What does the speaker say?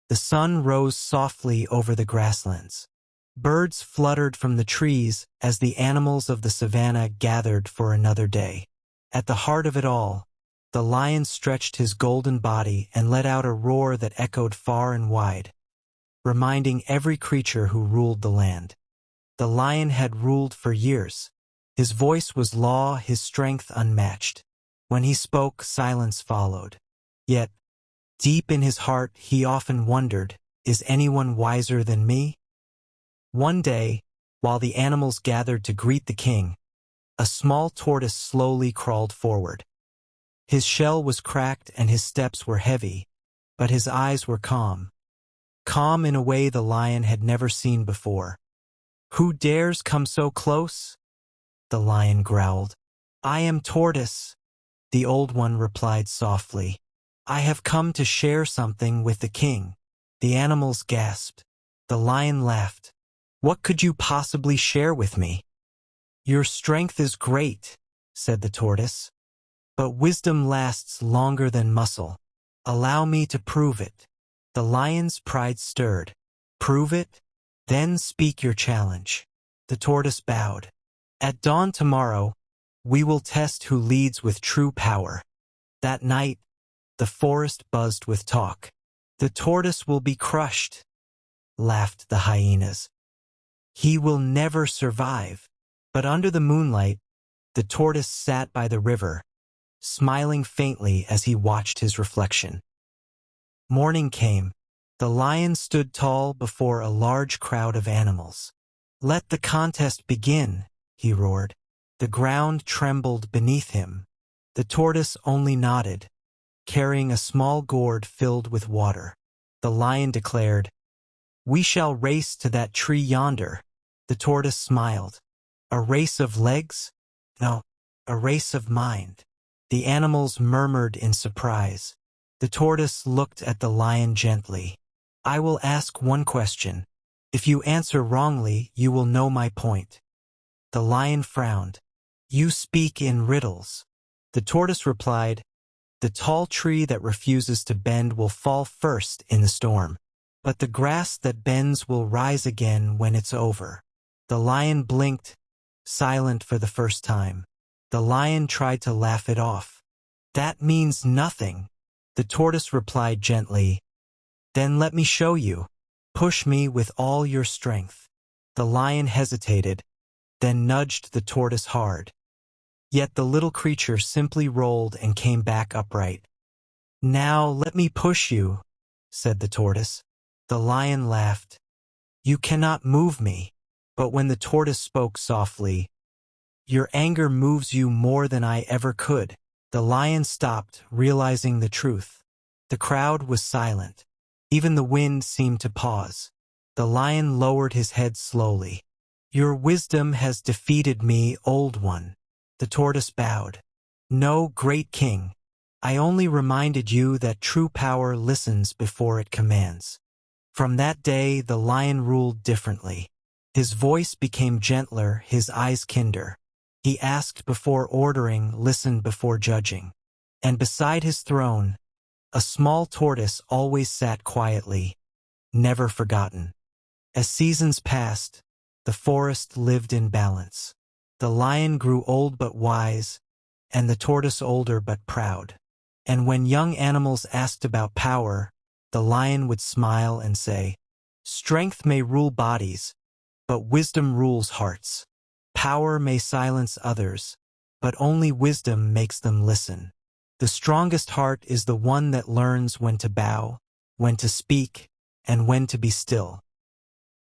The sun rose softly over the grasslands. Birds fluttered from the trees as the animals of the savannah gathered for another day. At the heart of it all, the lion stretched his golden body and let out a roar that echoed far and wide, reminding every creature who ruled the land. The lion had ruled for years. His voice was law, his strength unmatched. When he spoke, silence followed. Yet, deep in his heart, he often wondered, is anyone wiser than me? One day, while the animals gathered to greet the king, a small tortoise slowly crawled forward. His shell was cracked and his steps were heavy, but his eyes were calm. Calm in a way the lion had never seen before. "Who dares come so close?" the lion growled. "I am Tortoise," the old one replied softly. "I have come to share something with the king." The animals gasped. The lion laughed. "What could you possibly share with me?" "Your strength is great," said the tortoise. "But wisdom lasts longer than muscle. Allow me to prove it." The lion's pride stirred. "Prove it? Then speak your challenge." The tortoise bowed. "At dawn tomorrow, we will test who leads with true power." That night, the forest buzzed with talk. "The tortoise will be crushed," laughed the hyenas. "He will never survive." But under the moonlight, the tortoise sat by the river, smiling faintly as he watched his reflection. Morning came. The lion stood tall before a large crowd of animals. "Let the contest begin," he roared. The ground trembled beneath him. The tortoise only nodded, carrying a small gourd filled with water. The lion declared, "We shall race to that tree yonder." The tortoise smiled. "A race of legs? No, a race of mind." The animals murmured in surprise. The tortoise looked at the lion gently. "I will ask one question. If you answer wrongly, you will know my point." The lion frowned. "You speak in riddles." The tortoise replied, "The tall tree that refuses to bend will fall first in the storm, but the grass that bends will rise again when it's over." The lion blinked, silent for the first time. The lion tried to laugh it off. "That means nothing." The tortoise replied gently, "Then let me show you. Push me with all your strength." The lion hesitated, then nudged the tortoise hard. Yet the little creature simply rolled and came back upright. "Now let me push you," said the tortoise. The lion laughed. "You cannot move me." But when the tortoise spoke softly, "Your anger moves you more than I ever could." The lion stopped, realizing the truth. The crowd was silent. Even the wind seemed to pause. The lion lowered his head slowly. "Your wisdom has defeated me, old one." The tortoise bowed. "No, great king. I only reminded you that true power listens before it commands." From that day, the lion ruled differently. His voice became gentler, his eyes kinder. He asked before ordering, listened before judging. And beside his throne, a small tortoise always sat quietly, never forgotten. As seasons passed, the forest lived in balance. The lion grew old but wise, and the tortoise older but proud. And when young animals asked about power, the lion would smile and say, "Strength may rule bodies, but wisdom rules hearts. Power may silence others, but only wisdom makes them listen. The strongest heart is the one that learns when to bow, when to speak, and when to be still."